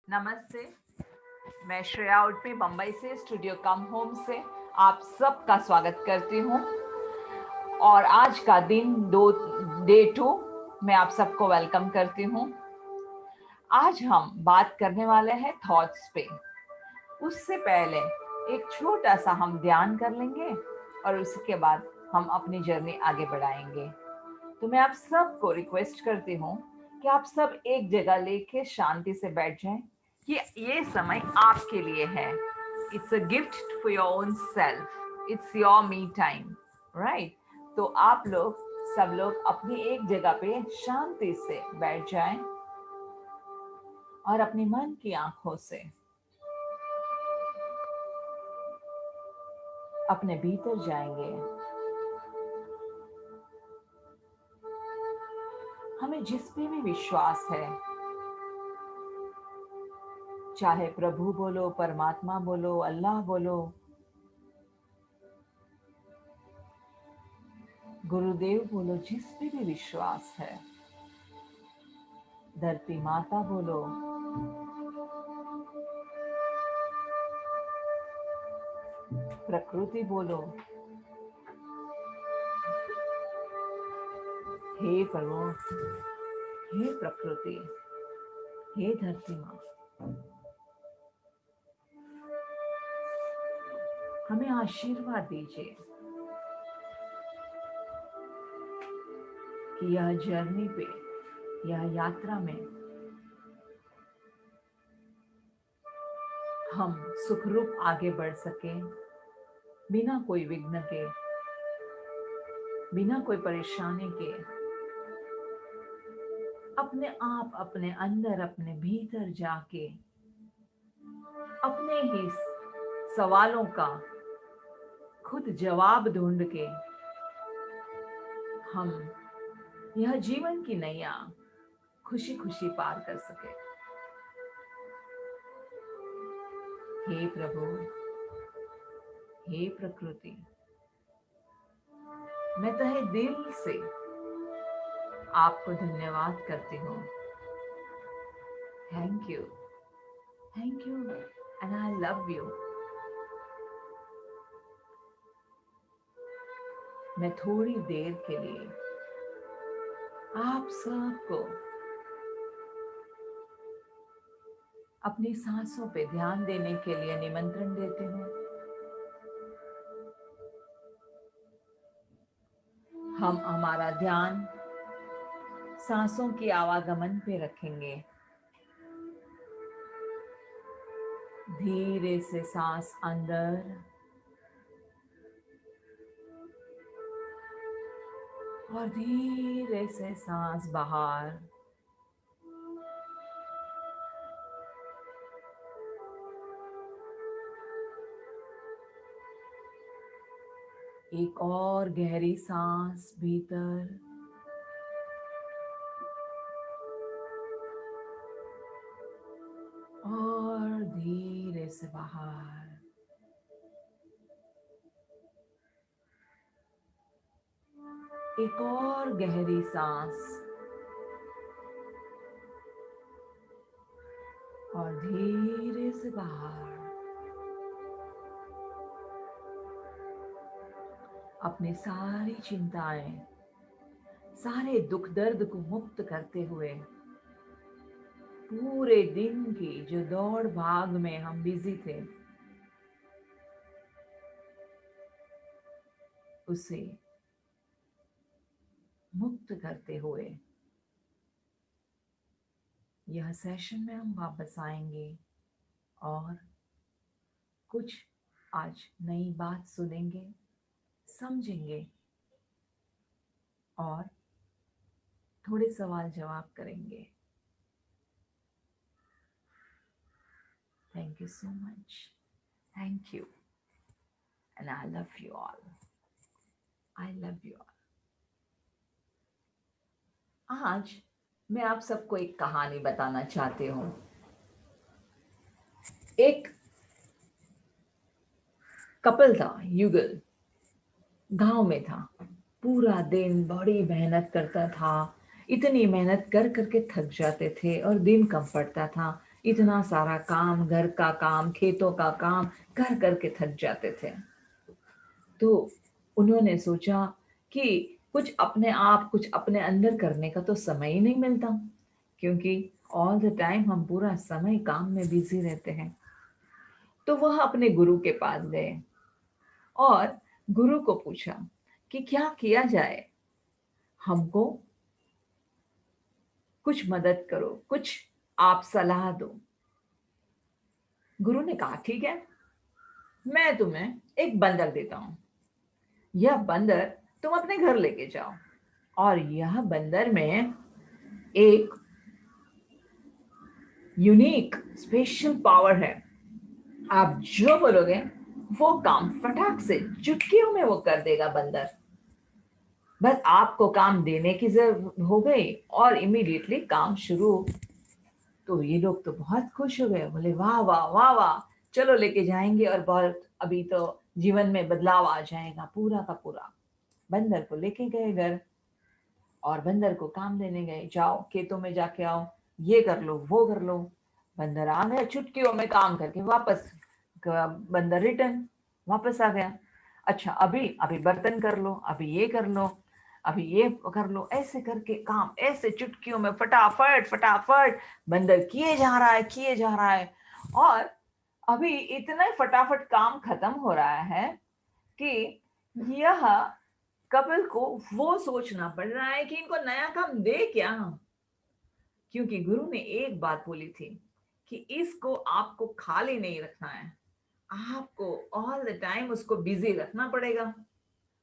नमस्ते। मैं श्रेया उर्फी बम्बई से स्टूडियो कम होम से आप सबका स्वागत करती हूँ। और आज का दिन डे 2 मैं आप सबको वेलकम करती हूँ। आज हम बात करने वाले हैं थॉट्स पे। उससे पहले एक छोटा सा हम ध्यान कर लेंगे और उसके बाद हम अपनी जर्नी आगे बढ़ाएंगे। तो मैं आप सबको रिक्वेस्ट करती हूँ कि आप सब एक जगह लेके शांति से बैठ जाएं कि ये समय आपके लिए है। It's a gift for your own self, it's your me time, right? तो आप लोग सब लोग अपनी एक जगह पे शांति से बैठ जाएं और अपने मन की आंखों से अपने भीतर जाएंगे। हमें जिस पे भी विश्वास है, चाहे प्रभु बोलो, परमात्मा बोलो, अल्लाह बोलो, गुरुदेव बोलो, जिस पे भी विश्वास है, धरती माता बोलो, प्रकृति बोलो, हे प्रभु, हे प्रकृति, हे धरती माँ, हमें आशीर्वाद दीजिए कि यह जर्नी पे, यह यात्रा में हम सुखरूप आगे बढ़ सकें, बिना कोई विघ्न के, बिना कोई परेशानी के। अपने आप, अपने अंदर, अपने भीतर जाके अपने ही सवालों का खुद जवाब ढूंढ के हम यह जीवन की नैया खुशी खुशी पार कर सके। हे प्रभु, हे प्रकृति, मैं तहे दिल से आपको धन्यवाद करती हूँ। Thank you and I love you. मैं थोड़ी देर के लिए आप सबको अपनी सांसों पे ध्यान देने के लिए निमंत्रण देती हूँ। हम हमारा ध्यान सांसों की आवागमन पे रखेंगे। धीरे से सांस अंदर और धीरे से सांस बाहर। एक और गहरी सांस भीतर और धीरे से बाहर। एक और गहरी सांस और धीरे से बाहर। अपनी सारी चिंताएं, सारे दुख दर्द को मुक्त करते हुए पूरे दिन की जो दौड़ भाग में हम बिजी थे, उसे मुक्त करते हुए यह सेशन में हम वापस आएंगे और कुछ आज नई बात सुनेंगे, समझेंगे और थोड़े सवाल जवाब करेंगे। Thank you so much. Thank you and I love you all. I love you all. आज मैं आप सबको एक कहानी बताना चाहती हूँ। एक कपल था, युगल, गांव में था। पूरा दिन बड़ी मेहनत करता था। इतनी मेहनत कर करके थक जाते थे और दिन कम पड़ता था। इतना सारा काम, घर का काम, खेतों का काम कर करके थक जाते थे। तो उन्होंने सोचा कि कुछ अपने आप, कुछ अपने अंदर करने का तो समय ही नहीं मिलता, क्योंकि ऑल द टाइम हम पूरा समय काम में बिजी रहते हैं। तो वह अपने गुरु के पास गए और गुरु को पूछा कि क्या किया जाए, हमको कुछ मदद करो, कुछ आप सलाह दो। गुरु ने कहा ठीक है, मैं तुम्हें एक बंदर देता हूं। यह बंदर तुम अपने घर लेके जाओ, और यह बंदर में एक यूनिक स्पेशल पावर है। आप जो बोलोगे वो काम फटाक से चुटकियों में वो कर देगा बंदर। बस आपको काम देने की जरूरत हो गई और इमीडिएटली काम शुरू। तो ये लोग तो बहुत खुश हो गए, बोले वाह वाह वाह वाह, चलो लेके जाएंगे और बहुत अभी तो जीवन में बदलाव आ जाएगा पूरा का पूरा। बंदर को लेके गए घर और बंदर को काम देने गए, जाओ खेतों में जाके आओ, ये कर लो वो कर लो। बंदर आ गया, चुटकियों में काम करके वापस बंदर रिटर्न वापस आ गया। अच्छा अभी अभी बर्तन कर लो, अभी ये कर लो, अभी ये कर लो, ऐसे करके काम ऐसे चुटकियों में फटाफट फटाफट बंदर किए जा रहा है। और अभी इतना फटाफट काम खत्म हो रहा है कि यह कपिल को वो सोचना पड़ रहा है कि इनको नया काम दे क्या, क्योंकि गुरु ने एक बात बोली थी कि इसको आपको खाली नहीं रखना है, आपको ऑल द टाइम उसको बिजी रखना पड़ेगा,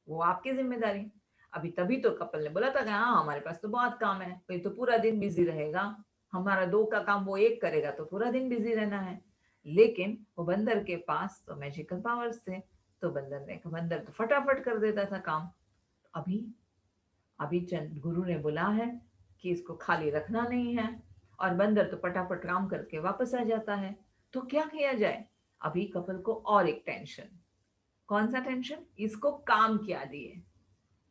वो आपकी जिम्मेदारी। अभी तभी तो कपिल ने बोला था कि हाँ हमारे पास तो बहुत काम है, तो ये तो पूरा दिन बिजी रहेगा, हमारा दो का काम वो एक करेगा तो पूरा दिन बिजी रहना है। लेकिन वो बंदर के पास तो मैजिकल पावर्स थे, तो बंदर तो फटाफट कर देता था काम। अभी अभी चंद गुरु ने बोला है कि इसको खाली रखना नहीं है, और बंदर तो फटाफट काम करके वापस आ जाता है। तो क्या किया जाए? अभी कपिल को और एक टेंशन। कौन सा टेंशन? इसको काम क्या दिए।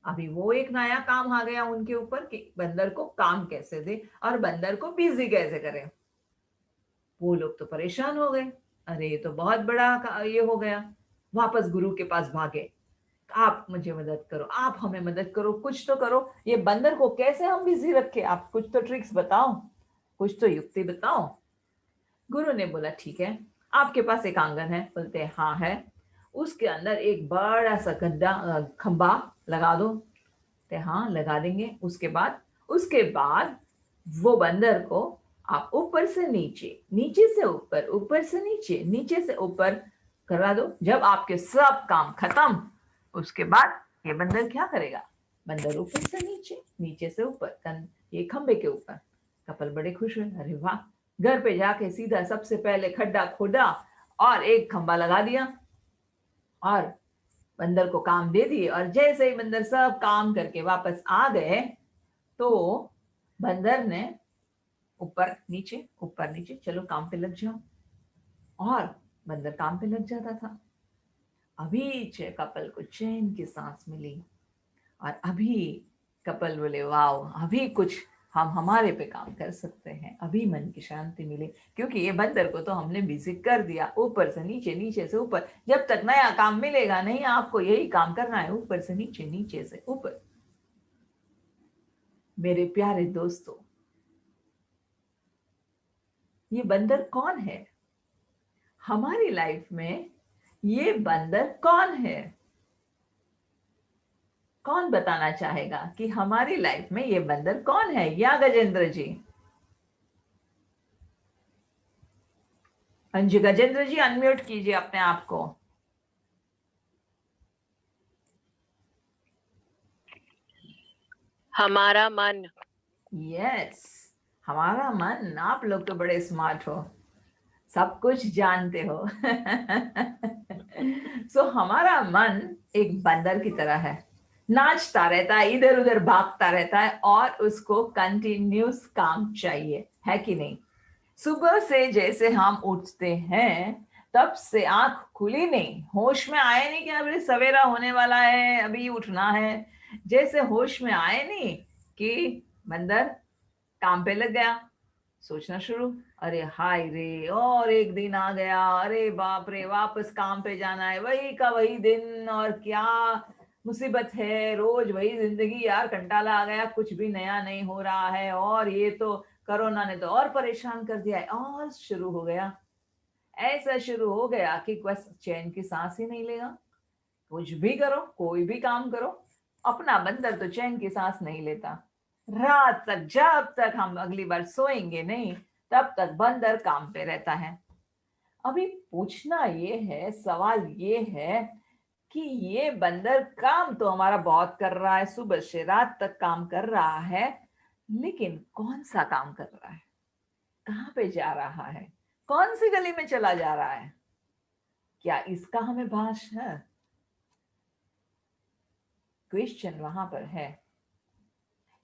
अभी वो एक नया काम आ गया उनके ऊपर कि बंदर को काम कैसे दे और बंदर को बिजी कैसे करें। वो लोग तो परेशान हो गए, अरे ये तो बहुत बड़ा ये हो गया। वापस गुरु के पास भागे, आप मुझे मदद करो, आप हमें मदद करो, कुछ तो करो, ये बंदर को कैसे हम बिजी रखे, आप कुछ तो ट्रिक्स बताओ, कुछ तो युक्ति बताओ। गुरु ने बोला ठीक है, आपके पास एक आंगन है? बोलते हाँ है। उसके अंदर एक बड़ा सा खंबा लगा दो। ते हाँ लगा देंगे। उसके बाद वो बंदर को आप ऊपर से नीचे, नीचे से ऊपर, ऊपर से नीचे, नीचे से ऊपर करा दो। जब आपके सब काम खत्म, उसके बाद ये बंदर क्या करेगा? बंदर ऊपर से नीचे, नीचे से ऊपर, ये खंबे के ऊपर। कपिल बड़े खुश हुए, अरे वाह। घर पे जाके सीधा सबसे पहले खड्डा खोदा और एक खंबा लगा दिया और बंदर को काम दे दिए। और जैसे ही बंदर सब काम करके वापस आ गए, तो बंदर ने ऊपर नीचे, चलो काम पे लग जाओ, और बंदर काम पे लग जाता था। अभी कपिल को चैन की सांस मिली, और अभी कपिल बोले वाह, अभी कुछ हम हमारे पे काम कर सकते हैं, अभी मन की शांति मिली, क्योंकि ये बंदर को तो हमने बिजी कर दिया, ऊपर से नीचे, नीचे से ऊपर। जब तक नया काम मिलेगा नहीं, आपको यही काम करना है, ऊपर से नीचे, नीचे से ऊपर। मेरे प्यारे दोस्तों, ये बंदर कौन है हमारी लाइफ में? ये बंदर कौन है? कौन बताना चाहेगा कि हमारी लाइफ में ये बंदर कौन है? या गजेंद्र जी? हाँ जी गजेंद्र जी, अनम्यूट कीजिए अपने आप को। हमारा मन। यस, हमारा मन। आप लोग तो बड़े स्मार्ट हो, सब कुछ जानते हो। सो हमारा मन एक बंदर की तरह है, नाचता रहता है, इधर उधर भागता रहता है, और उसको कंटिन्यूस काम चाहिए, है कि नहीं? सुबह से जैसे हम उठते हैं, तब से आंख खुली नहीं, होश में आए नहीं कि अभी सवेरा होने वाला है, अभी उठना है। जैसे होश में आए नहीं कि बंदर काम पे लग गया, सोचना शुरू, अरे हाय रे और एक दिन आ गया, अरे बाप रे वापस काम पे जाना है, वही का वही दिन, और क्या मुसीबत है, रोज वही जिंदगी यार, कंटाला आ गया, कुछ भी नया नहीं हो रहा है, और ये तो कोरोना ने तो और परेशान कर दिया है, और शुरू हो गया। ऐसा शुरू हो गया कि बस चैन की सांस ही नहीं लेगा। कुछ भी करो, कोई भी काम करो, अपना बंदर तो चैन की सांस नहीं लेता। रात तक जब तक हम अगली बार सोएंगे नहीं, तब तक बंदर काम पे रहता है। अभी पूछना ये है, सवाल ये है कि ये बंदर काम तो हमारा बहुत कर रहा है, सुबह से रात तक काम कर रहा है, लेकिन कौन सा काम कर रहा है, कहाँ पे जा रहा है, कौन सी गली में चला जा रहा है, क्या इसका हमें भास है? क्वेश्चन वहां पर है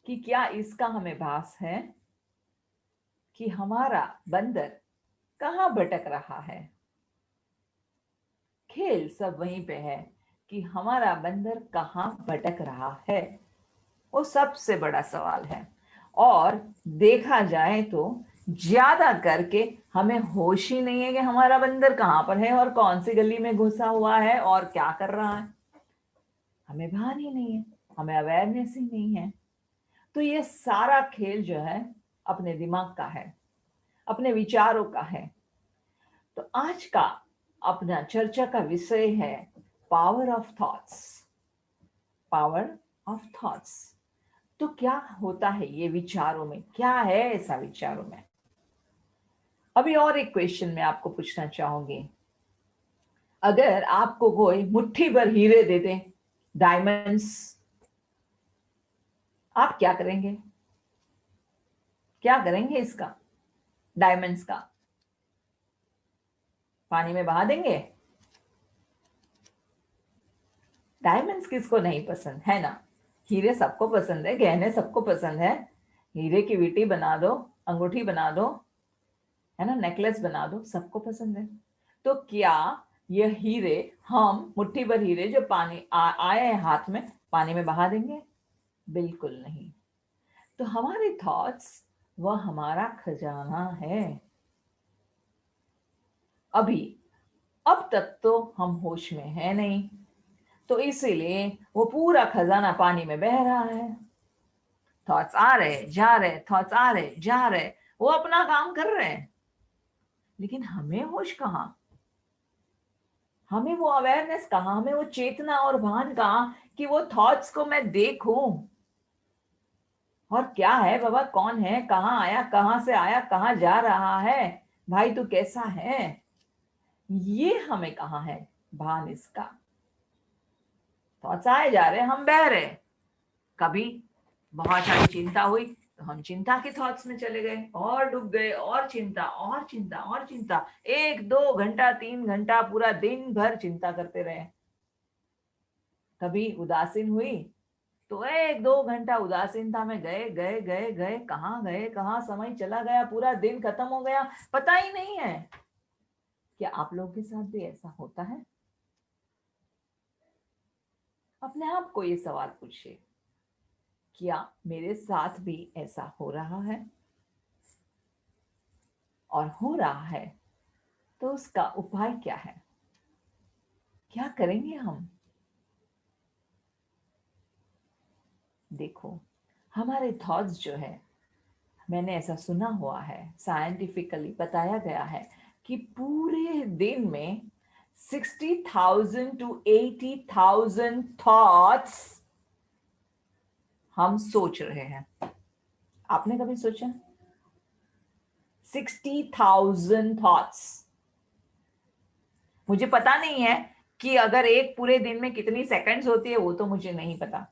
कि क्या इसका हमें भास है कि हमारा बंदर कहाँ भटक रहा है। खेल सब वहीं पे है कि हमारा बंदर कहाँ भटक रहा है, वो सबसे बड़ा सवाल है। और देखा जाए तो ज्यादा करके हमें होश ही नहीं है कि हमारा बंदर कहाँ पर है और कौन सी गली में घुसा हुआ है और क्या कर रहा है। हमें भान ही नहीं है, हमें अवेयरनेस ही नहीं है। तो ये सारा खेल जो है अपने दिमाग का है, अपने विचारों का है। तो आज का अपना चर्चा का विषय है power of thoughts. Power of thoughts, तो क्या होता है ये विचारों में, क्या है ऐसा विचारों में। अभी और एक क्वेश्चन मैं आपको पूछना चाहूंगी, अगर आपको कोई मुट्ठी भर हीरे दे दे, डायमंड्स, आप क्या करेंगे? क्या करेंगे इसका, डायमंड्स का? पानी में बहा देंगे? डायमंड्स किसको नहीं पसंद है ना, हीरे सबको पसंद है, गहने सबको पसंद है। हीरे की वीटी बना दो, अंगूठी बना दो, है ना, नेकलेस बना दो, सबको पसंद है। तो क्या ये हीरे, हम मुट्ठी भर हीरे जो आए हैं हाथ में, पानी में बहा देंगे? बिल्कुल नहीं। तो हमारे थॉट्स वह हमारा खजाना है। अभी अब तक तो हम होश में है नहीं, तो इसीलिए वो पूरा खजाना पानी में बह रहा है। थॉट्स आ रहे जा रहे, थॉट्स आ रहे जा रहे, वो अपना काम कर रहे हैं, लेकिन हमें होश कहाँ, हमें वो अवेयरनेस कहाँ, हमें वो चेतना और भान कहाँ कि वो थॉट्स को मैं देखूं, और क्या है बाबा, कौन है, कहाँ आया, कहाँ से आया, कहाँ जा रहा है, भाई तू कैसा है, ये हमें कहाँ है भान इसका। थॉट्स आए जा रहे, हम बह रहे। कभी बहुत सारी चिंता हुई तो हम चिंता के थॉट्स में चले गए और डूब गए, और चिंता और चिंता और चिंता, 1 2 घंटा 3 घंटा पूरा दिन भर चिंता करते रहे। कभी उदासीन हुई तो 1 2 घंटा उदासीनता में गए गए गए गए, कहाँ गए, कहाँ समय चला गया, पूरा दिन खत्म हो गया, पता ही नहीं है। क्या आप लोगों के साथ भी ऐसा होता है? अपने आप को ये सवाल पूछिए, क्या मेरे साथ भी ऐसा हो रहा है? और हो रहा है तो उसका उपाय क्या है, क्या करेंगे हम? देखो, हमारे थॉट्स जो है, मैंने ऐसा सुना हुआ है, साइंटिफिकली बताया गया है कि पूरे दिन में 60,000 to 80,000 थॉट्स हम सोच रहे हैं। आपने कभी सोचा? 60,000 थॉट्स। मुझे पता नहीं है कि अगर एक पूरे दिन में कितनी सेकंड्स होती है, वो तो मुझे नहीं पता,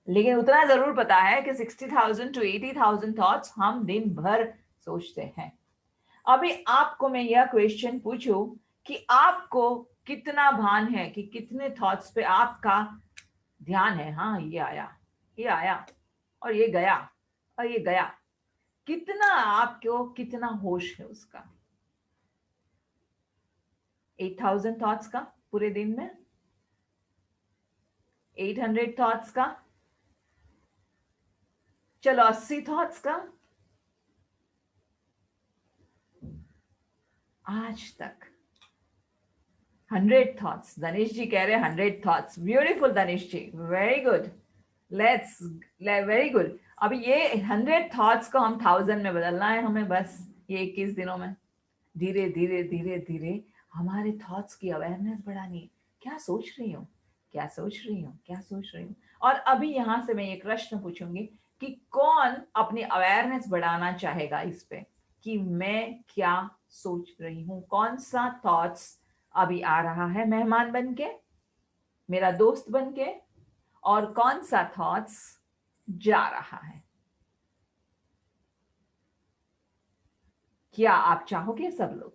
लेकिन उतना जरूर पता है कि 60,000 to 80,000 थॉट्स हम दिन भर सोचते हैं। अभी आपको मैं यह क्वेश्चन पूछूं कि आपको कितना भान है कि कितने थॉट्स पे आपका ध्यान है, हाँ ये आया, ये आया, और ये गया, और ये गया, कितना आपको, कितना होश है उसका? 8,000 थॉट्स का पूरे दिन में, 800 थॉट्स का, चलो 80 थॉट्स का, आज तक 100 थॉट्स, दनिश जी कह रहे हैं 100 thoughts, beautiful Danish ji, very good, let's, very good. अभी ये 100 थॉट्स को हम 1000 में बदलना है हमें, बस ये 21 दिनों में। धीरे धीरे धीरे धीरे हमारे थॉट्स की अवेयरनेस बढ़ानी है। क्या सोच रही हूँ, क्या सोच रही हूँ, क्या सोच रही हूँ। और अभी यहाँ से मैं एक प्रश्न पूछूंगी कि कौन अपनी अवेयरनेस बढ़ाना चाहेगा इस पे कि मैं क्या सोच रही हूँ, कौन सा थॉट्स अभी आ रहा है मेहमान बन के, मेरा दोस्त बन के, और कौन सा थॉट्स जा रहा है। क्या आप चाहोगे सब लोग?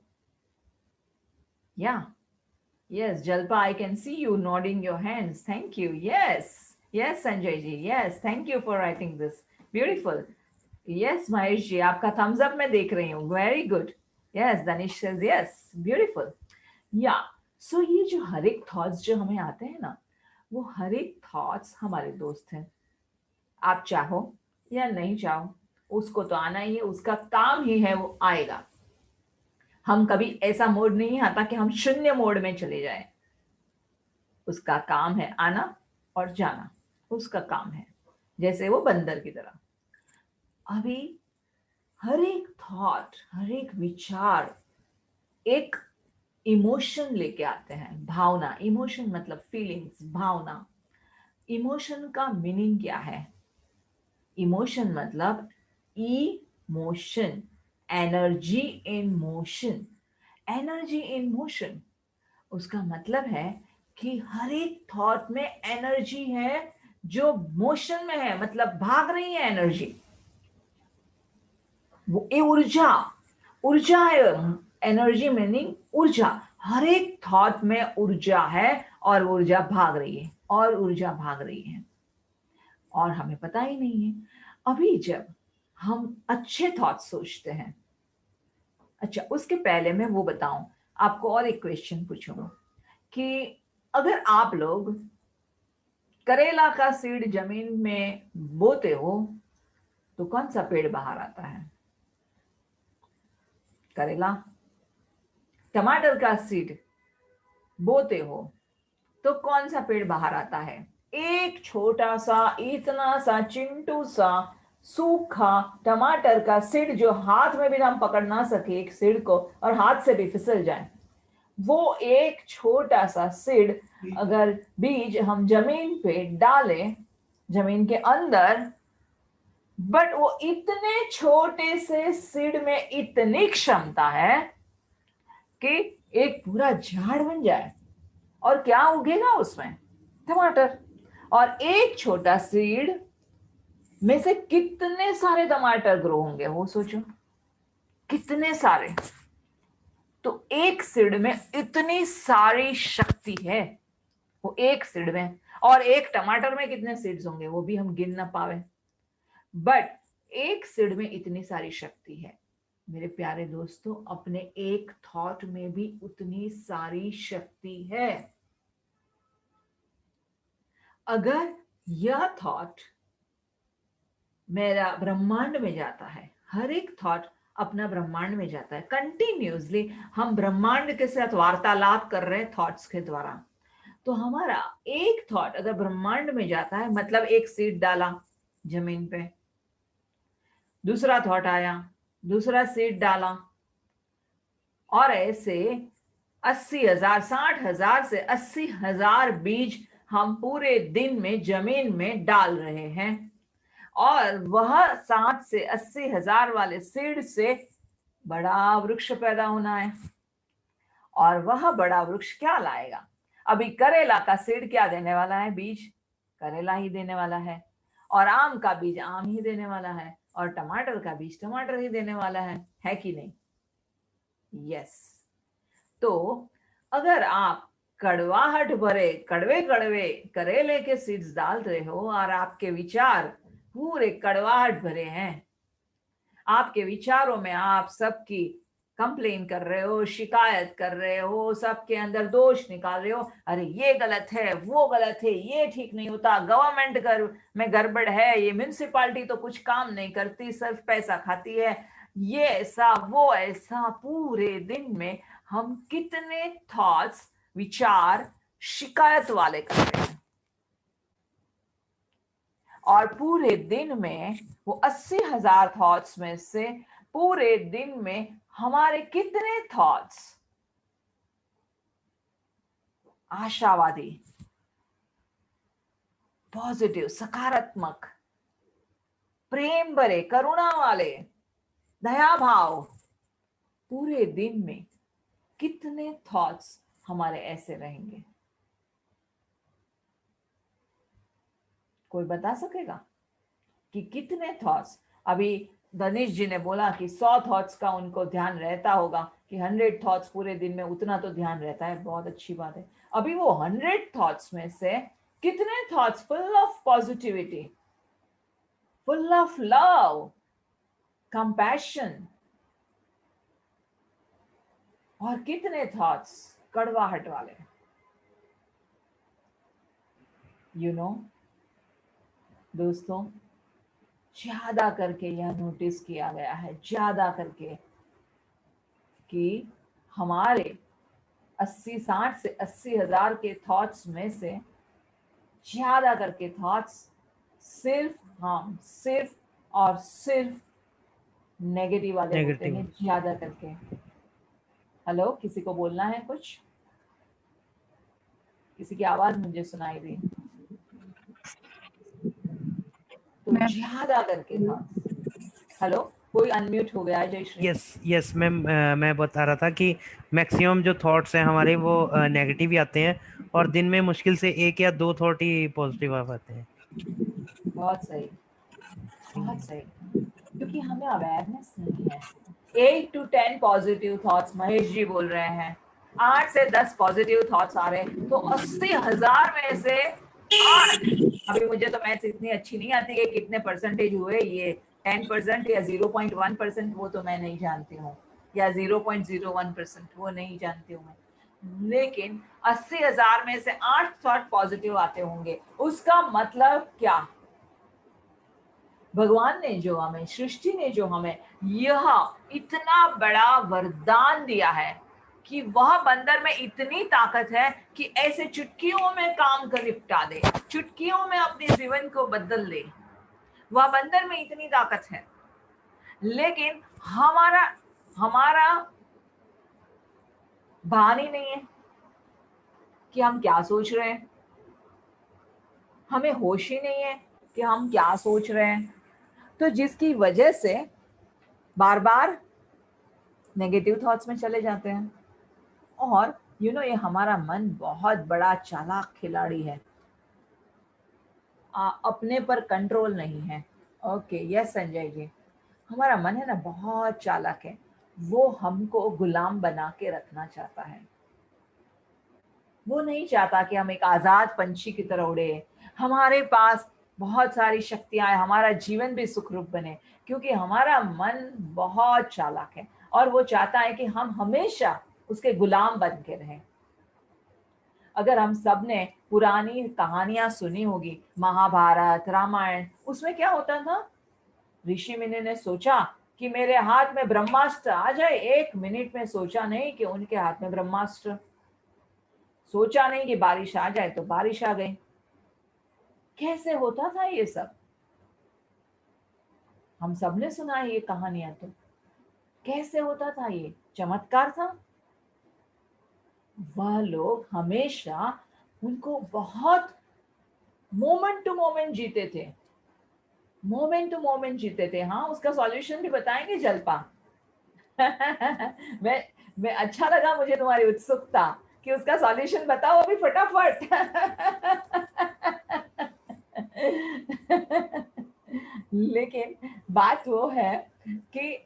या yes, Jalpa, I can see you nodding your hands, thank you, yes Sanjay ji, yes, thank you for writing this, beautiful, yes Mahesh ji, आपका thumbs up मैं देख रही हूँ, very good, yes Danish says yes, beautiful, yeah, so ये जो हर एक thoughts जो हमें आते हैं ना, वो हर एक थॉट्स हमारे दोस्त हैं। आप चाहो या नहीं चाहो, उसको तो आना ही है, उसका काम ही है, वो आएगा। हम कभी ऐसा मोड नहीं आता कि हम शून्य मोड में चले जाएं। उसका काम है आना और जाना, उसका काम है, जैसे वो बंदर की तरह। अभी हर एक थॉट, हर एक विचार एक इमोशन लेके आते हैं, भावना, इमोशन मतलब फीलिंग्स, भावना। इमोशन का मीनिंग क्या है? इमोशन मतलब emotion, energy in motion, energy in motion. उसका मतलब है कि हर एक थॉट में एनर्जी है जो मोशन में है, मतलब भाग रही है एनर्जी, वो ये ऊर्जा, ऊर्जा है, एनर्जी मीनिंग ऊर्जा। हर एक थॉट में ऊर्जा है और ऊर्जा भाग रही है, और ऊर्जा भाग रही है, और हमें पता ही नहीं है। अभी जब हम अच्छे थॉट सोचते हैं, अच्छा उसके पहले मैं वो बताऊं, आपको और एक क्वेश्चन पूछूंगा कि अगर आप लोग करेला का सीड जमीन में बोते हो तो कौन सा पेड़ बाहर आता है? करेला। टमाटर का सीड बोते हो तो कौन सा पेड़ बाहर आता है? एक छोटा सा, इतना सा चिंटू सा सूखा टमाटर का सीड, जो हाथ में भी हम पकड़ ना सके एक सीड को, और हाथ से भी फिसल जाए, वो एक छोटा सा सीड अगर बीज हम जमीन पे डालें, जमीन के अंदर, बट वो इतने छोटे से सीड में इतनी क्षमता है कि एक पूरा झाड़ बन जाए। और क्या उगेगा उसमें? टमाटर। और एक छोटा सीड में से कितने सारे टमाटर ग्रो होंगे, वो सोचो, कितने सारे। तो एक सीड में इतनी सारी शक्ति है, वो एक सीड में। और एक टमाटर में कितने सीड्स होंगे वो भी हम गिन ना पावे, बट एक सीड में इतनी सारी शक्ति है। मेरे प्यारे दोस्तों, अपने एक थॉट में भी उतनी सारी शक्ति है। अगर यह थॉट मेरा ब्रह्मांड में जाता है, हर एक थॉट अपना ब्रह्मांड में जाता है, कंटिन्यूसली हम ब्रह्मांड के साथ वार्तालाप कर रहे हैं थॉट्स के द्वारा। तो हमारा एक थॉट अगर ब्रह्मांड में जाता है, मतलब एक सीड डाला जमीन पे, दूसरा थॉट आया, दूसरा सीड डाला, और ऐसे 80,000, 60,000 से 80,000 बीज हम पूरे दिन में जमीन में डाल रहे हैं। और वह 60 से 80,000 वाले सीड से बड़ा वृक्ष पैदा होना है। और वह बड़ा वृक्ष क्या लाएगा? अभी करेला का सीड क्या देने वाला है? बीज करेला ही देने वाला है, और आम का बीज आम ही देने वाला है, और टमाटर का बीज टमाटर ही देने वाला है कि नहीं? यस। तो अगर आप कड़वाहट भरे कड़वे कड़वे करेले के सीड्स डाल रहे हो और आपके विचार पूरे कड़वाहट भरे हैं, आपके विचारों में आप सबकी कंप्लेन कर रहे हो, शिकायत कर रहे हो, सबके अंदर दोष निकाल रहे हो, अरे ये गलत है, वो गलत है, ये ठीक नहीं होता, गवर्नमेंट में गड़बड़ है, ये म्युनिसिपालिटी तो कुछ काम नहीं करती, सिर्फ पैसा खाती है, ये ऐसा वो ऐसा, पूरे दिन में हम कितने थॉट्स, विचार शिकायत वाले करते हैं। और पूरे दिन में वो 80,000 थॉट्स में से पूरे दिन में हमारे कितने थॉट्स आशावादी, पॉजिटिव, सकारात्मक, प्रेम भरे, करुणा वाले, दया भाव, पूरे दिन में कितने थॉट्स हमारे ऐसे रहेंगे? कोई बता सकेगा कि कितने थॉट्स? अभी धनेश जी ने बोला कि 100 थॉट्स का उनको ध्यान रहता होगा, कि 100 थॉट्स पूरे दिन में, उतना तो ध्यान रहता है, बहुत अच्छी बात है। अभी वो 100 थॉट्स में से कितने thoughts full of positivity, full of love, compassion, और कितने थॉट्स कड़वाहट वाले? यू नो दोस्तों, ज्यादा करके यह नोटिस किया गया है, ज्यादा करके, कि हमारे 60 से 80,000 के थॉट्स में से ज्यादा करके थॉट्स सिर्फ और सिर्फ नेगेटिव वाले होते नेगेटिव। हैं, ज्यादा करके। हेलो, किसी को बोलना है कुछ? किसी की आवाज मुझे सुनाई दी तो मैम ज्यादा करके थॉट्स। हेलो, कोई अनम्यूट हो गया है? जयश्री। यस यस मैम, मैं बता रहा था कि मैक्सिमम जो थॉट्स हैं हमारे वो नेगेटिव ही आते हैं, और दिन में मुश्किल से 1 या 2 थॉट ही पॉजिटिव आ पाते हैं। बहुत सही, बहुत सही। क्योंकि हमें अवेयरनेस नहीं है। 8 to 10 positive thoughts Mahesh ji बोल रहे हैं, 8 से 10 पॉजिटिव थॉट्स आ रहे हैं, तो 80,000 में से 8, अभी मुझे तो मैथ्स इतनी अच्छी नहीं आती कि कितने परसेंटेज हुए, ये 10% या 0.1%, वो तो मैं नहीं जानती हूँ, या 0.01%, वो नहीं जानती हूँ मैं। लेकिन 80,000 में से 8 थॉट पॉजिटिव आते होंगे, उसका मतलब क्या? भगवान ने जो हमें, सृष्टि ने जो हमें यह इतना बड़ा वरदान दिया है, कि वह बंदर में इतनी ताकत है कि ऐसे चुटकियों में काम कर निपटा दे, चुटकियों में अपने जीवन को बदल ले। वह बंदर में इतनी ताकत है, लेकिन हमारा हमारा भान ही नहीं है कि हम क्या सोच रहे हैं। हमें होश ही नहीं है कि हम क्या सोच रहे हैं, तो जिसकी वजह से बार बार नेगेटिव थॉट्स में चले जाते हैं। और ये हमारा मन बहुत बड़ा चालाक खिलाड़ी है, अपने पर कंट्रोल नहीं है। ओके, यस संजय जी, हमारा मन है ना, बहुत चालाक है। वो हमको गुलाम बना के रखना चाहता है। वो नहीं चाहता कि हम एक आजाद पंछी की तरह उड़े, हमारे पास बहुत सारी शक्तियां हैं, हमारा जीवन भी सुखरूप बने। क्योंकि हमारा मन बहुत चालाक है, और वो चाहता है कि हम हमेशा उसके गुलाम बन के रहें। अगर हम सब ने पुरानी कहानियां सुनी होगी, महाभारत, रामायण, उसमें क्या होता था? ऋषि मुनि ने सोचा कि मेरे हाथ में ब्रह्मास्त्र आ जाए, 1 मिनट में सोचा नहीं कि उनके हाथ में ब्रह्मास्त्र, सोचा नहीं कि बारिश आ जाए तो बारिश आ गई। कैसे होता था ये सब? हम सब ने सुना है ये कहानियां, तो कैसे होता था? ये चमत्कार था। वह लोग हमेशा, उनको बहुत मोमेंट टू मोमेंट जीते थे, मोमेंट टू मोमेंट जीते थे। हाँ, उसका सॉल्यूशन भी बताएंगे जल्पा। मैं अच्छा लगा मुझे तुम्हारी उत्सुकता कि उसका सॉल्यूशन बताओ अभी फटाफट। लेकिन बात वो है कि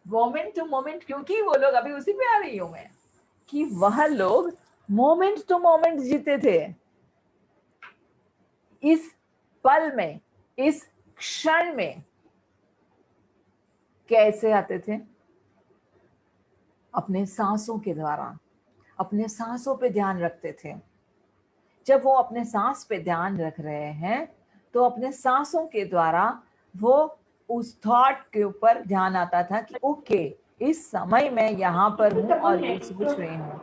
मोमेंट टू मोमेंट, क्योंकि वो लोग, अभी उसी पे आ रही हूं मैं, कि वह लोग मोमेंट टू मोमेंट जीते थे। इस पल में, इस क्षण में कैसे आते थे? अपने सांसों के द्वारा, अपने सांसों पे ध्यान रखते थे। जब वो अपने सांस पे ध्यान रख रहे हैं, तो अपने सांसों के द्वारा वो उस थॉट के ऊपर ध्यान आता था कि ओके, इस समय मैं यहाँ पर हूँ और ये सोच रही हूँ।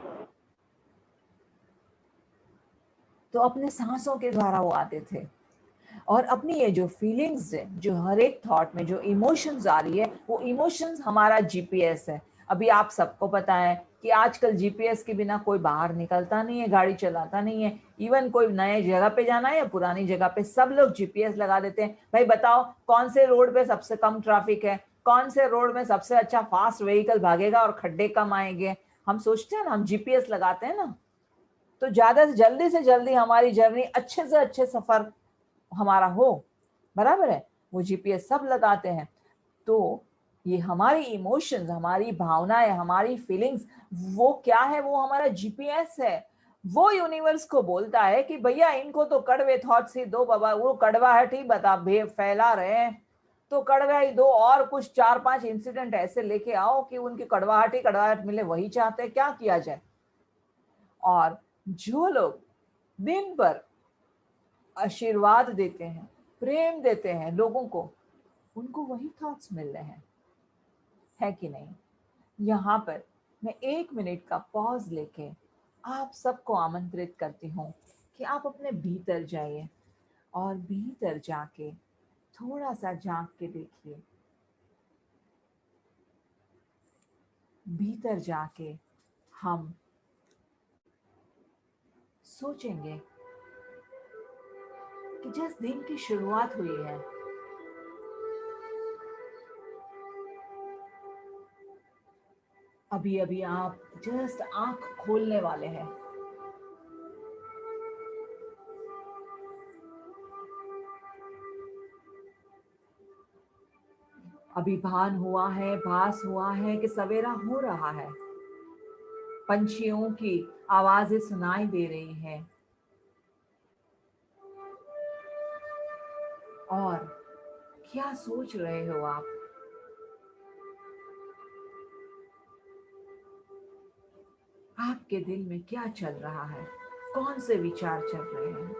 तो अपने सांसों के द्वारा वो आते थे और अपनी ये जो फीलिंग्स है, जो हर एक थॉट में जो इमोशंस आ रही है, वो इमोशंस हमारा जीपीएस है। अभी आप सबको पता है कि आजकल जीपीएस के बिना कोई बाहर निकलता नहीं है, गाड़ी चलाता नहीं है। इवन कोई नए जगह पे जाना है या पुरानी जगह पे, सब लोग जीपीएस लगा देते हैं। भाई बताओ, कौन से रोड पे सबसे कम ट्रैफिक है, कौन से रोड में सबसे अच्छा फास्ट व्हीकल भागेगा और खड्डे कम आएंगे। हम सोचते हैं ना, हम जीपीएस लगाते हैं ना, तो ज्यादा से जल्दी हमारी जर्नी अच्छे से अच्छे सफर हमारा हो, बराबर है, वो जीपीएस सब लगाते हैं। तो ये हमारी इमोशंस, हमारी भावनाएं, हमारी फीलिंग्स, वो क्या है? वो हमारा जीपीएस है। वो यूनिवर्स को बोलता है कि भैया इनको तो कड़वे थॉट्स ही दो बाबा। वो कड़वा है, ठीक, बता, फैला रहे हैं तो कड़वा ही दो, और कुछ 4-5 इंसिडेंट ऐसे लेके आओ कि उनकी कड़वाहट ही कड़वाहट मिले, वही चाहते हैं, क्या किया जाए। और जो लोग दिन भर आशीर्वाद देते हैं, प्रेम देते हैं लोगों को, उनको वही थॉट्स मिल रहे हैं, है कि नहीं? यहाँ पर मैं 1 मिनट का पॉज लेके आप सबको आमंत्रित करती हूँ कि आप अपने भीतर जाइए और भीतर जाके थोड़ा सा झांक के देखिए। भीतर जाके हम सोचेंगे कि जिस दिन की शुरुआत हुई है, अभी अभी आप जस्ट आंख खोलने वाले हैं। अभी भान हुआ है, भास हुआ है कि सवेरा हो रहा है। पंछियों की आवाजें सुनाई दे रही हैं और क्या सोच रहे हो आप? आपके दिल में क्या चल रहा है? कौन से विचार चल रहे हैं?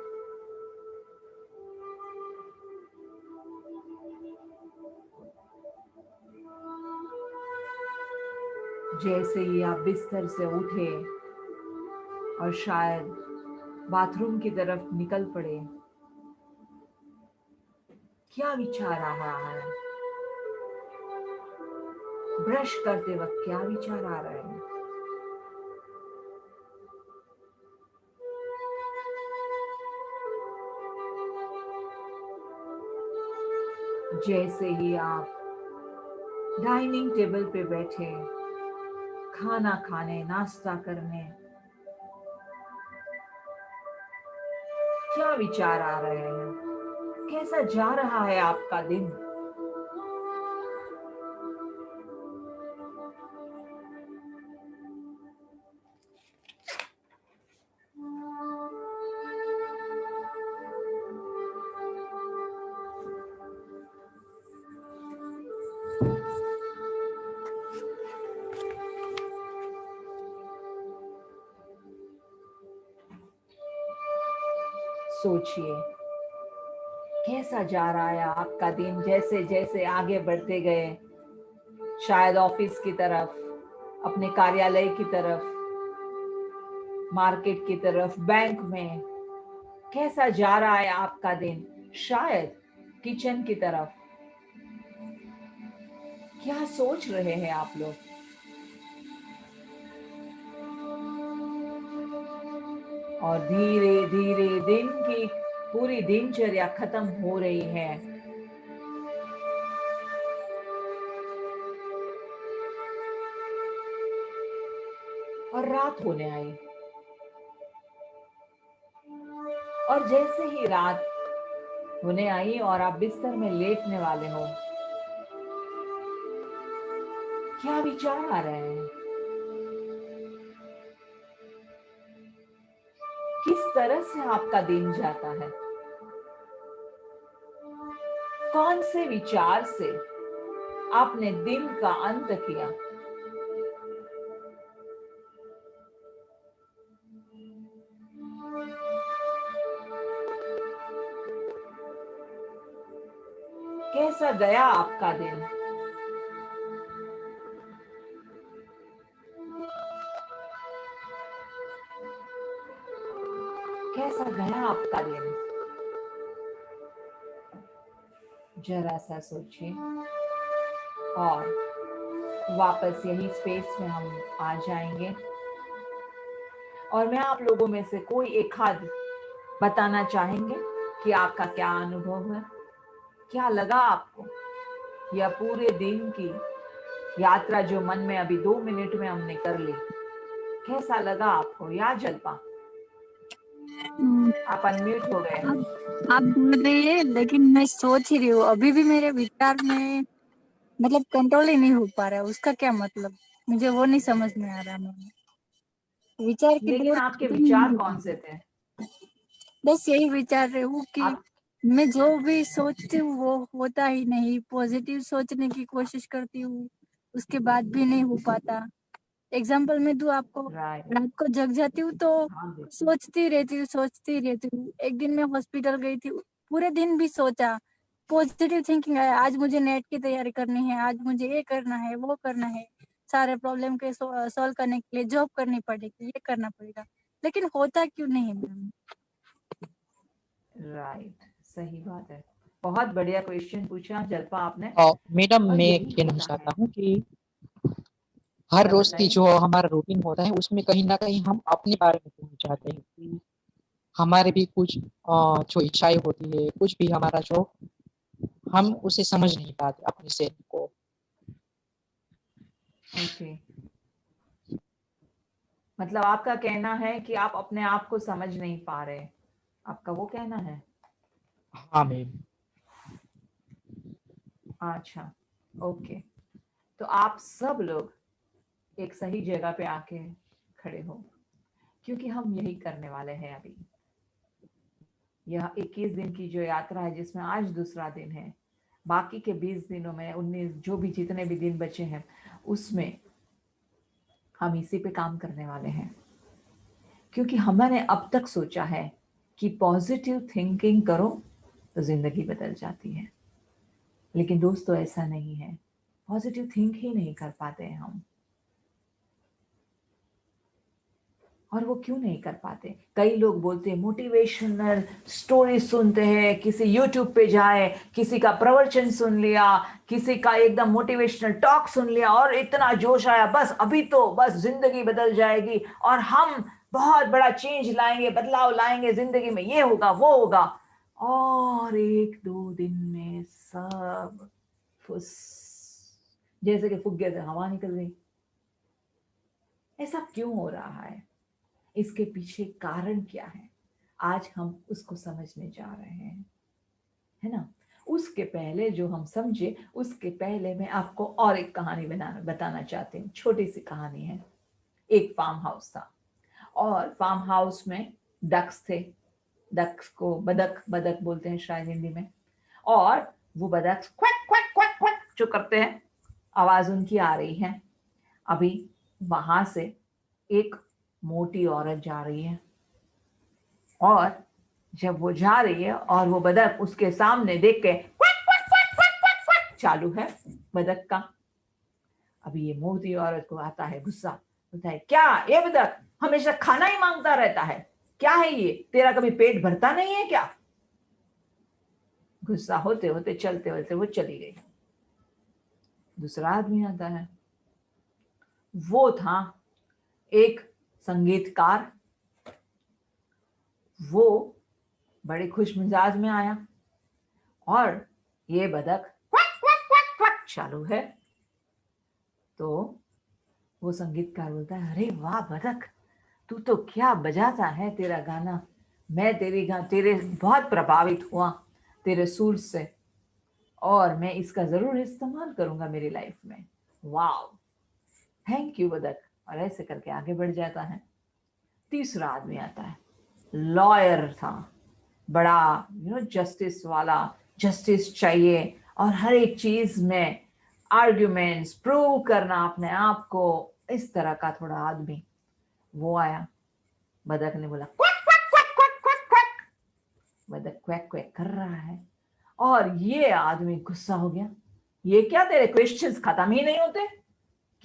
जैसे ही आप बिस्तर से उठे और शायद बाथरूम की तरफ निकल पड़े, क्या विचार आ रहा है? ब्रश करते वक्त क्या विचार आ रहे हैं? जैसे ही आप डाइनिंग टेबल पे बैठे, खाना खाने, नाश्ता करने, क्या विचार आ रहे हैं? कैसा जा रहा है आपका दिन? सोचिए कैसा जा रहा है आपका दिन। जैसे जैसे आगे बढ़ते गए, शायद ऑफिस की तरफ, अपने कार्यालय की तरफ, मार्केट की तरफ, बैंक में, कैसा जा रहा है आपका दिन? शायद किचन की तरफ, क्या सोच रहे हैं आप लोग? और धीरे धीरे दिन की पूरी दिनचर्या खत्म हो रही है और रात होने आई। और जैसे ही रात होने आई और आप बिस्तर में लेटने वाले हो, क्या विचार आ रहे हैं? किस तरह से आपका दिन जाता है? कौन से विचार से आपने दिन का अंत किया? कैसा गया आपका दिन? कैसा गया आपका दिन? जरा सा सोचिए और वापस यही स्पेस में हम आ जाएंगे। और मैं आप लोगों में से कोई एक आध बताना चाहेंगे कि आपका क्या अनुभव है, क्या लगा आपको, या पूरे दिन की यात्रा जो मन में अभी 2 मिनट में हमने कर ली, कैसा लगा आपको? या जल्पा, आप अनम्यूट हो गए। आप बोल रही है, लेकिन मैं सोच ही रही हूँ, अभी भी मेरे विचार में मतलब कंट्रोल ही नहीं हो पा रहा है। उसका क्या मतलब, मुझे वो नहीं समझ में आ रहा। मैं विचार की लेकिन दौड़ आपके खत्म विचार नहीं कौन होती। से थे? बस यही विचार रही हूँ कि आप मैं जो भी सोचती हूँ वो होता ही नहीं। पॉजिटिव सोचने की कोशिश करती हूँ, उसके बाद भी नहीं हो पाता। एग्जाम्पल मैं दूँ आपको, राइट। रात को जग जाती हूँ तो हाँ बिल्कुल। सोचती रहती हूँ। एक दिन मैं हॉस्पिटल गई थी, पूरे दिन भी सोचा, पॉजिटिव थिंकिंग आया, आज मुझे नेट की तैयारी करनी है, आज मुझे ये करना है, वो करना है, सारे प्रॉब्लम के सॉल्व करने के लिए जॉब करनी पड़ेगी, ये करना पड़ेगा, लेकिन होता क्यों नहीं मैम? राइट, सही बात है। बहुत बढ़िया क्वेश्चन पूछा जल्पा आपने। मैडम और मैं यही कहना होता चाहता है। हूँ कि हर क्या रोज की बताइए? जो हमारा रूटीन होता है उसमें कहीं ना कहीं हम अपने बारे में भूल जाते हैं कि हमारे भी कुछ जो इच्छाएं होती है, कुछ भी हमारा जो हम उसे समझ नहीं पाते अपने से को। ओके, मतलब आपका कहना है कि आप अपने आप को समझ नहीं पा रहे, आपका वो कहना है? हाँ मैम। अच्छा, ओके। तो आप सब लोग एक सही जगह पे आके खड़े हो, क्योंकि हम यही करने वाले हैं अभी। यह 21 दिन की जो यात्रा है, जिसमें आज दूसरा दिन है, बाकी के 20 दिनों में 19 जो भी जितने भी दिन बचे हैं, उसमें हम इसी पे काम करने वाले हैं। क्योंकि हमने अब तक सोचा है कि पॉजिटिव थिंकिंग करो तो जिंदगी बदल जाती है, लेकिन दोस्तों ऐसा नहीं है। पॉजिटिव थिंक ही नहीं कर पाते हैं हम। और वो क्यों नहीं कर पाते? कई लोग बोलते हैं मोटिवेशनल स्टोरी सुनते हैं, किसी यूट्यूब पे जाए, किसी का प्रवचन सुन लिया, किसी का एकदम मोटिवेशनल टॉक सुन लिया और इतना जोश आया, बस अभी तो बस जिंदगी बदल जाएगी और हम बहुत बड़ा चेंज लाएंगे, बदलाव लाएंगे जिंदगी में, ये होगा वो होगा, और 1-2 दिन में सब फुस, जैसे कि फुग्गे से हवा निकल गई। ऐसा क्यों हो रहा है? इसके पीछे कारण क्या है? आज हम उसको समझने जा रहे हैं, है ना? उसके पहले जो हम समझे, उसके पहले मैं आपको और एक कहानी बताना चाहती हूँ। छोटी सी कहानी है। एक फार्म हाउस था और फार्म हाउस में डक्स थे। डक्स को बदक बदक बोलते हैं शायद हिंदी में। और वो बदक क्वैक क्वैक क्वैक क्वैक जो करते हैं, आवाज उनकी आ रही है। अभी वहां से एक मोटी औरत जा रही है, और जब वो जा रही है और वो बदक उसके सामने देख के quack quack quack quack quack quack चालू है बदक का। अभी ये मोटी औरत को आता है गुस्सा, बोलता है क्या ये बदक हमेशा खाना ही मांगता रहता है, क्या है ये, तेरा कभी पेट भरता नहीं है क्या? गुस्सा होते होते चलते होते वो चली गई। दूसरा आदमी आता है, वो था एक संगीतकार। वो बड़े खुश मिजाज में आया और ये बदक क्वैक क्वैक क्वैक क्वैक चालू है। तो वो संगीतकार बोलता है, अरे वाह बदक, तू तो क्या बजाता है, तेरा गाना, मैं तेरे बहुत प्रभावित हुआ तेरे सुर से, और मैं इसका जरूर इस्तेमाल करूंगा मेरी लाइफ में। वाह, थैंक यू बदक। और ऐसे करके आगे बढ़ जाता है। तीसरा आदमी आता है, लॉयर था, बड़ा जस्टिस वाला, जस्टिस चाहिए और हर एक चीज में आर्ग्यूमेंट्स प्रूव करना अपने आप को, इस तरह का थोड़ा आदमी। वो आया, बदक ने बोला quack quack quack quack quack quack. बदक क्वैक क्वैक कर रहा है और ये आदमी गुस्सा हो गया, ये क्या तेरे क्वेश्चंस खत्म ही नहीं होते,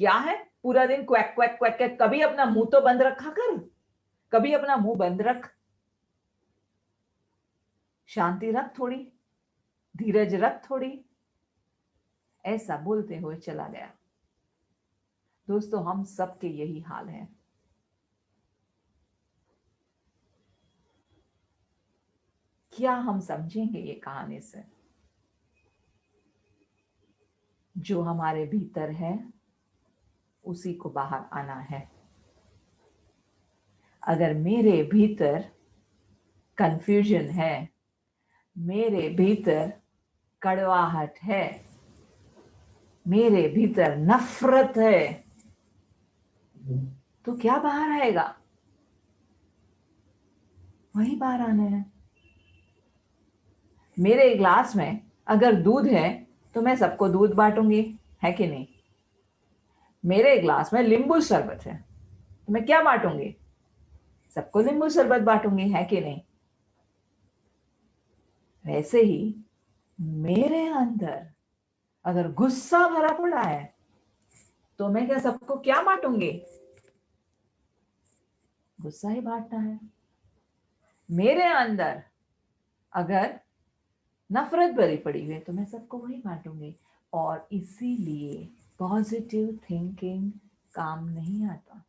क्या है पूरा दिन क्वैक क्वैक क्वैक क्वैक, कभी अपना मुंह तो बंद रखा कर, कभी अपना मुंह बंद रख, शांति रख थोड़ी, धीरज रख थोड़ी। ऐसा बोलते हुए चला गया। दोस्तों, हम सबके यही हाल है। क्या हम समझेंगे ये कहानी से? जो हमारे भीतर है उसी को बाहर आना है। अगर मेरे भीतर कंफ्यूजन है, मेरे भीतर कड़वाहट है, मेरे भीतर नफरत है, तो क्या बाहर आएगा? वही बाहर आना है। मेरे ग्लास में अगर दूध है तो मैं सबको दूध बांटूंगी, है कि नहीं? मेरे ग्लास में नींबू शरबत है तो मैं क्या बांटूंगी? सबको नींबू शरबत बांटूंगी, है कि नहीं? वैसे ही मेरे अंदर अगर गुस्सा भरा पड़ा है तो मैं क्या सबको क्या बांटूंगी? गुस्सा ही बांटना है। मेरे अंदर अगर नफरत भरी पड़ी हुई है तो मैं सबको वही बांटूंगी। और इसीलिए पॉजिटिव थिंकिंग काम नहीं आता।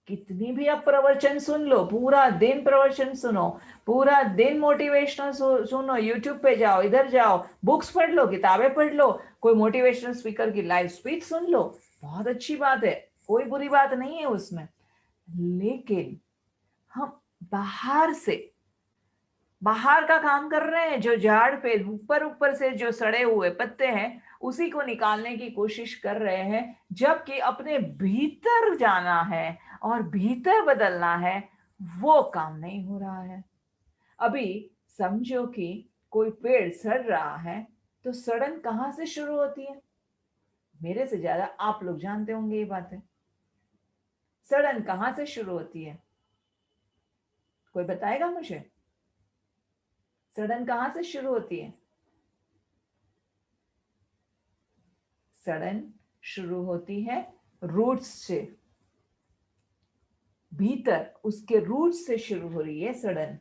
कितनी भी आप प्रवचन सुन लो, पूरा दिन प्रवचन सुनो, पूरा दिन मोटिवेशनल सुनो, यूट्यूब पे जाओ, इधर जाओ, बुक्स पढ़ लो, किताबें पढ़ लो, कोई मोटिवेशनल स्पीकर की लाइव स्पीच सुन लो, बहुत अच्छी बात है, कोई बुरी बात नहीं है उसमें। लेकिन हम बाहर का काम कर रहे हैं। जो झाड़ पे ऊपर ऊपर से जो सड़े हुए पत्ते हैं उसी को निकालने की कोशिश कर रहे हैं, जबकि अपने भीतर जाना है और भीतर बदलना है, वो काम नहीं हो रहा है। अभी समझो कि कोई पेड़ सड़ रहा है तो सड़न कहां से शुरू होती है? मेरे से ज्यादा आप लोग जानते होंगे ये बातें। सड़न कहां से शुरू होती है? कोई बताएगा मुझे? सड़न कहां से शुरू होती है? सड़न शुरू होती है रूट्स से। भीतर उसके रूट्स से शुरू हो रही है सड़न।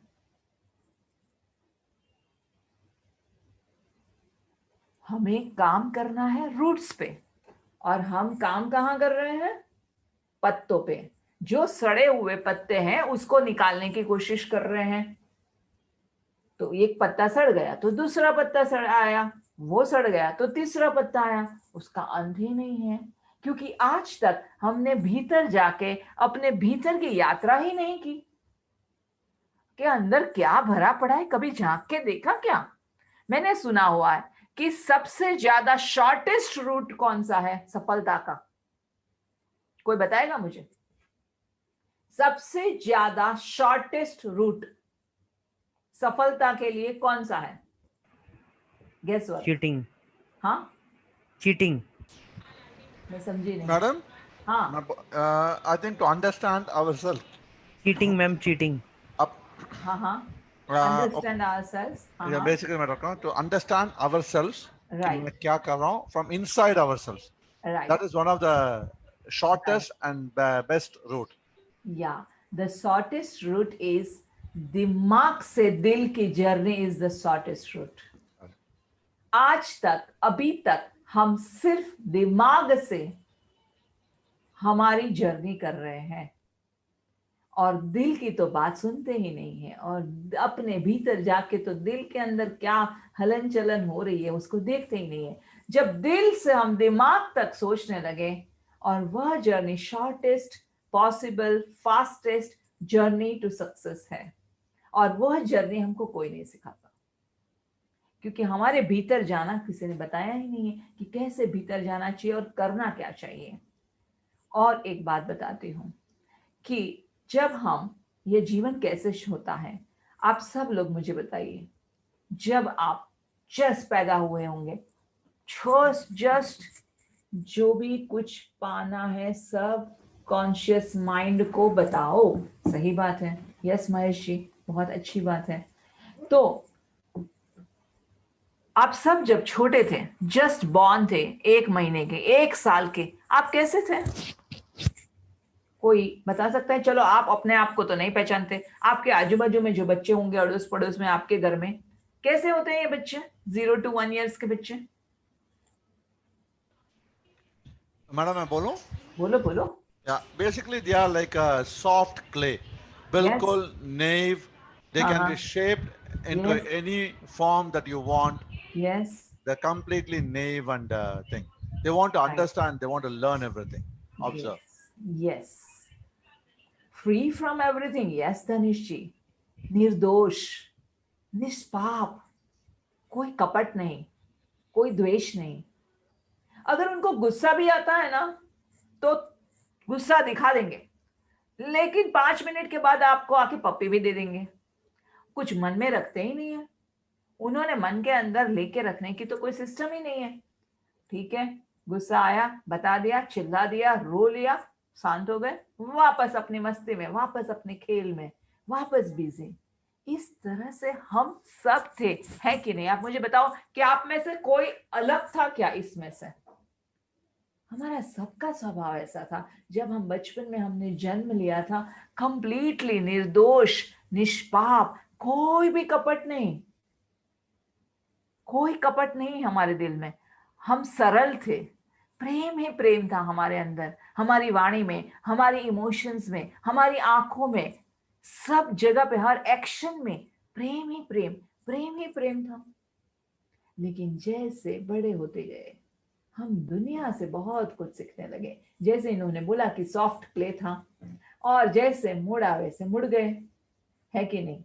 हमें काम करना है रूट्स पे, और हम काम कहां कर रहे हैं? पत्तों पे। जो सड़े हुए पत्ते हैं उसको निकालने की कोशिश कर रहे हैं। तो एक पत्ता सड़ गया तो दूसरा पत्ता सड़ आया, वो सड़ गया तो तीसरा पत्ता आया। उसका अंत ही नहीं है, क्योंकि आज तक हमने भीतर जाके अपने भीतर की यात्रा ही नहीं की कि अंदर क्या भरा पड़ा है। कभी झांक के देखा क्या? मैंने सुना हुआ है कि सबसे ज्यादा शॉर्टेस्ट रूट कौन सा है सफलता का? कोई बताएगा मुझे? सबसे ज्यादा शॉर्टेस्ट रूट सफलता के लिए कौन सा है? Guesswork. चीटिंग। हाँ, चीटिंग। मैं समझी नहीं। Madam, हाँ I think to understand ourselves, cheating ma'am, cheating. up, हाँ हाँ, अंडरस्टैंड आवरसेल्व्स। हाँ yeah, हाँ, basically मैं रख रहा हूँ to understand ourselves कि मैं राइट क्या कर रहा हूँ from inside ourselves. Right. That is one of the shortest and best route. या द शॉर्टेस्ट रूट इज दिमाग से दिल की journey is the shortest route. आज तक, अभी तक हम सिर्फ दिमाग से हमारी जर्नी कर रहे हैं और दिल की तो बात सुनते ही नहीं है, और अपने भीतर जाके तो दिल के अंदर क्या हलन चलन हो रही है उसको देखते ही नहीं है। जब दिल से हम दिमाग तक सोचने लगे, और वह journey shortest possible fastest journey to success है, और वह जर्नी हमको कोई नहीं सिखाता, क्योंकि हमारे भीतर जाना किसी ने बताया ही नहीं है कि कैसे भीतर जाना चाहिए और करना क्या चाहिए। और एक बात बताती हूं कि जब हम ये जीवन कैसे होता है, आप सब लोग मुझे बताइए, जब आप जस्ट पैदा हुए होंगे, जस्ट जो भी कुछ पाना है सब कॉन्शियस माइंड को बताओ। सही बात है, यस महेश जी, बहुत अच्छी बात है। तो आप सब जब छोटे थे, जस्ट बॉर्न थे, 1 महीने के, 1 साल के, आप कैसे थे? कोई बता सकता है? चलो आप अपने आप को तो नहीं पहचानते, आपके आजू बाजू में जो बच्चे होंगे, अड़ोस पड़ोस में, आपके घर में कैसे होते हैं ये बच्चे, 0 to 1 years के बच्चे? Madam, मैं बोलूं? बोलो बोलो। Yeah, basically they are like a soft clay, yes. बिल्कुल naive. They can be हाँ। shaped into yes any form that you want. Yes. They're completely naive and thing. They want to Right. understand. They want to learn everything. Observe. Yes. Free from everything, yes Dhanush ji. निर्दोष, निष्पाप, कोई कपट नहीं, कोई द्वेष नहीं। अगर उनको गुस्सा भी आता है ना, तो गुस्सा दिखा देंगे, लेकिन 5 मिनट के बाद आपको आके पप्पी भी दे देंगे। कुछ मन में रखते ही नहीं है, उन्होंने मन के अंदर लेके रखने की तो कोई सिस्टम ही नहीं है। ठीक है, गुस्सा आया, बता दिया, चिल्ला दिया, रो लिया, शांत हो गए, वापस अपनी मस्ती में, वापस अपने खेल में, वापस बिजी। इस तरह से हम सब थे, है कि नहीं? आप मुझे बताओ कि आप में से कोई अलग था क्या इसमें से? हमारा सबका स्वभाव ऐसा था। जब हम बचपन में हमने जन्म लिया था, कंप्लीटली निर्दोष, निष्पाप, कोई भी कपट नहीं, कोई कपट नहीं हमारे दिल में। हम सरल थे, प्रेम ही प्रेम था हमारे अंदर, हमारी वाणी में, हमारी इमोशंस में, हमारी आंखों में, सब जगह पे, हर एक्शन में प्रेम ही प्रेम, प्रेम ही प्रेम था। लेकिन जैसे बड़े होते गए, हम दुनिया से बहुत कुछ सीखने लगे। जैसे इन्होंने बोला कि सॉफ्ट क्ले था, और जैसे मुड़ा वैसे मुड़ गए, है कि नहीं?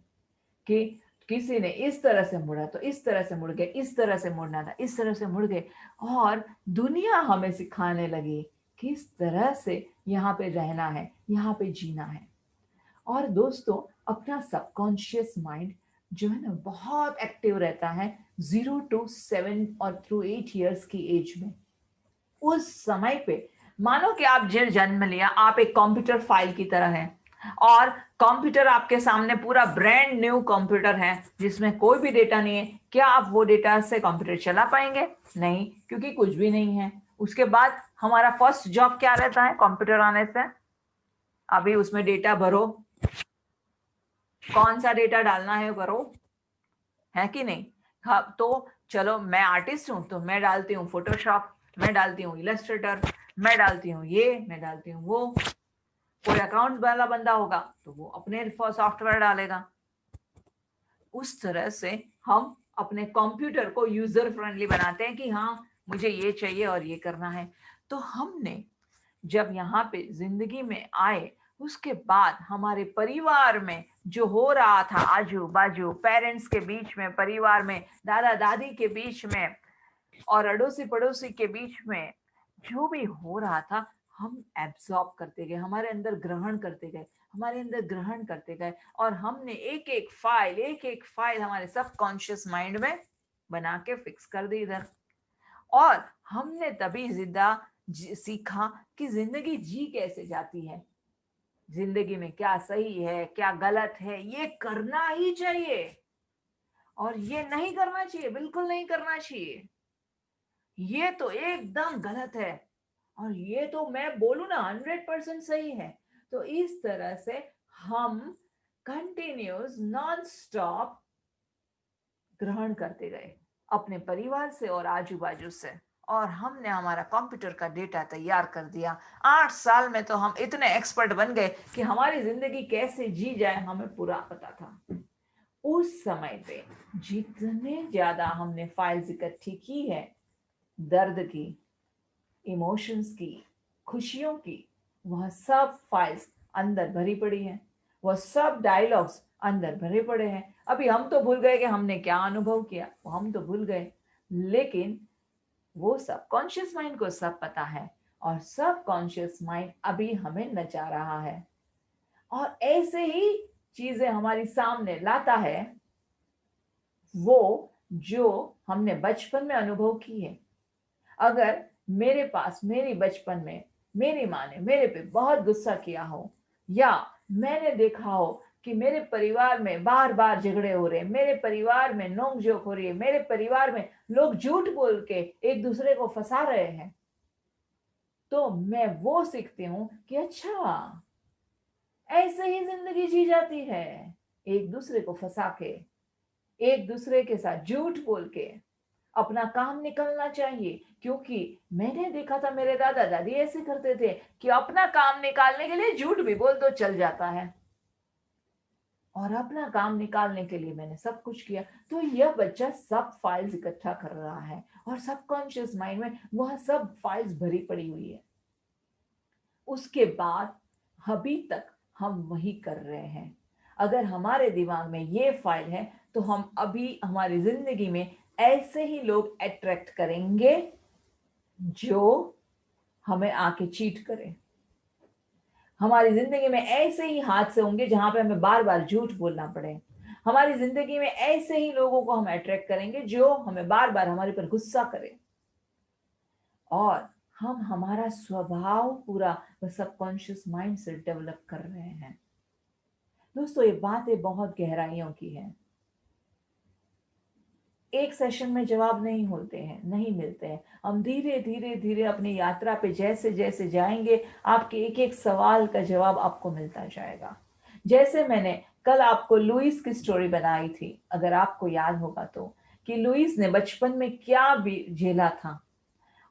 कि किसी ने इस तरह से मुड़ा तो इस तरह से मुड़ गए, इस तरह से मुड़ना था, इस तरह से मुड़ गए, और दुनिया हमें सिखाने लगी किस तरह से यहाँ पे रहना है, यहाँ पे जीना है। और दोस्तों, अपना सबकॉन्शियस माइंड जो है ना, बहुत एक्टिव रहता है 0 to 7 और थ्रू 8 years की एज में। उस समय पे मानो कि आप जो जन्म लिया, आप एक कंप्यूटर फाइल की तरह हैं, और कंप्यूटर आपके सामने पूरा ब्रांड न्यू कंप्यूटर है जिसमें कोई भी डेटा नहीं है। क्या आप वो डेटा से कंप्यूटर चला पाएंगे? नहीं, क्योंकि कुछ भी नहीं है। उसके बाद हमारा फर्स्ट जॉब क्या रहता है कंप्यूटर आने से? अभी उसमें डेटा भरो, कौन सा डेटा डालना है करो, है कि नहीं? हाँ, तो चलो मैं आर्टिस्ट हूं तो मैं डालती हूँ फोटोशॉप, मैं डालती हूँ इलस्ट्रेटर, मैं डालती हूँ ये, मैं डालती हूँ वो। कोई अकाउंट वाला बंदा होगा तो वो अपने सॉफ्टवेयर डालेगा। उस तरह से हम अपने कंप्यूटर को यूजर फ्रेंडली बनाते हैं कि हाँ, मुझे ये चाहिए और ये करना है। तो हमने जब यहाँ पे जिंदगी में आए, उसके बाद हमारे परिवार में जो हो रहा था, आजू बाजू, पेरेंट्स के बीच में, परिवार में, दादा दादी के बीच में, और अड़ोसी पड़ोसी के बीच में जो भी हो रहा था, हम एब्सॉर्ब करते गए, हमारे अंदर ग्रहण करते गए, हमारे अंदर ग्रहण करते गए, और हमने एक एक फाइल हमारे सबकॉन्शियस माइंड में बना के फिक्स कर दी इधर। और हमने तभी सीखा कि जिंदगी जी कैसे जाती है, जिंदगी में क्या सही है, क्या गलत है, ये करना ही चाहिए और ये नहीं करना चाहिए, बिल्कुल नहीं करना चाहिए, ये तो एकदम गलत है, और ये तो मैं बोलूं ना 100% सही है। तो इस तरह से हम कंटिन्यूस नॉन स्टॉप ग्रहण करते गए अपने परिवार से और आजू बाजू से, और हमने हमारा कंप्यूटर का डेटा तैयार कर दिया। 8 साल में तो हम इतने एक्सपर्ट बन गए कि हमारी जिंदगी कैसे जी जाए हमें पूरा पता था। उस समय पे जितने ज्यादा हमने फाइल्स इकट्ठी की है, दर्द की, इमोशंस की, खुशियों की, वह सब फाइल्स अंदर भरी पड़ी है, वह सब डायलॉग्स अंदर भरे पड़े हैं। अभी हम तो भूल गए कि हमने क्या अनुभव किया, वो हम तो भूल गए, लेकिन वो सबकॉन्शियस माइंड को सब पता है, और सबकॉन्शियस माइंड अभी हमें नचा रहा है और ऐसे ही चीजें हमारी सामने लाता है, वो जो हमने बचपन में अनुभव की है। अगर मेरे पास मेरी बचपन में मेरी माँ ने मेरे पे बहुत गुस्सा किया हो, या मैंने देखा हो कि मेरे परिवार में बार बार झगड़े हो रहे हैं, मेरे परिवार में नोक-झोंक हो रही है, मेरे परिवार में लोग झूठ बोल के एक दूसरे को फंसा रहे हैं, तो मैं वो सीखती हूँ कि अच्छा ऐसे ही जिंदगी जी जाती है, एक दूसरे को फंसा के, एक दूसरे के साथ झूठ बोल के अपना काम निकलना चाहिए। क्योंकि मैंने देखा था मेरे दादा दादी ऐसे करते थे कि अपना काम निकालने के लिए झूठ भी बोल तो चल जाता है, और अपना काम निकालने के लिए मैंने सब कुछ किया। तो यह बच्चा सब फाइल्स इकट्ठा कर रहा है और सबकॉन्शियस माइंड में वह सब फाइल्स भरी पड़ी हुई है। उसके बाद अभी तक हम वही कर रहे हैं। अगर हमारे दिमाग में ये फाइल है तो हम अभी हमारी जिंदगी में ऐसे ही लोग अट्रैक्ट करेंगे जो हमें आके चीट करें। हमारी जिंदगी में ऐसे ही हादसे होंगे जहां पे हमें बार बार झूठ बोलना पड़े। हमारी जिंदगी में ऐसे ही लोगों को हम अट्रैक्ट करेंगे जो हमें बार बार हमारे पर गुस्सा करें, और हम हमारा स्वभाव पूरा सबकॉन्शियस माइंड से डेवलप कर रहे हैं। दोस्तों, ये बातें बहुत गहराइयों की है, एक सेशन में जवाब नहीं होते हैं, नहीं मिलते हैं। हम धीरे धीरे धीरे अपनी यात्रा पे जैसे जैसे जाएंगे, आपके एक एक सवाल का जवाब आपको मिलता जाएगा। जैसे मैंने कल आपको लुइस की स्टोरी बनाई थी, अगर आपको याद होगा तो, कि लुइस ने बचपन में क्या भी झेला था,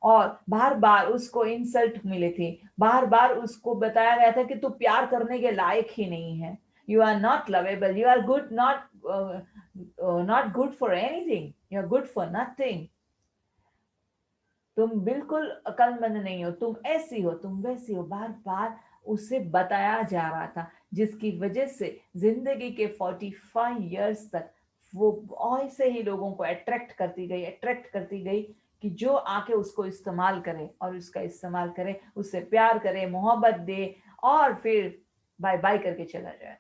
और बार बार उसको इंसल्ट मिले थे, बार बार उसको बताया गया था कि तू प्यार करने के लायक ही नहीं है, you are not lovable, you are good not good for anything, you are good for nothing, तुम बिल्कुल अक्लमंद नहीं हो, तुम ऐसी हो, तुम वैसी हो, बार बार उसे बताया जा रहा था, जिसकी वजह से जिंदगी के 45 इयर्स तक वो ऐसे ही लोगों को अट्रैक्ट करती गई कि जो आके उसको इस्तेमाल करे और उसका इस्तेमाल करे, उससे प्यार करे, मोहब्बत दे, और फिर बाय बाय करके चला जाए।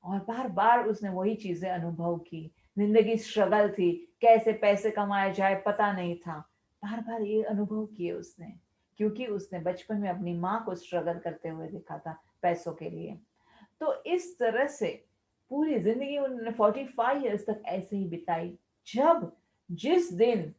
और बार बार उसने वही चीजें अनुभव की। जिंदगी स्ट्रगल थी, कैसे पैसे कमाए जाए पता नहीं था, बार बार ये अनुभव किए उसने, क्योंकि उसने बचपन में अपनी माँ को स्ट्रगल करते हुए देखा था पैसों के लिए। तो इस तरह से पूरी जिंदगी उन्होंने 45 इयर्स तक ऐसे ही बिताई। जब जिस दिन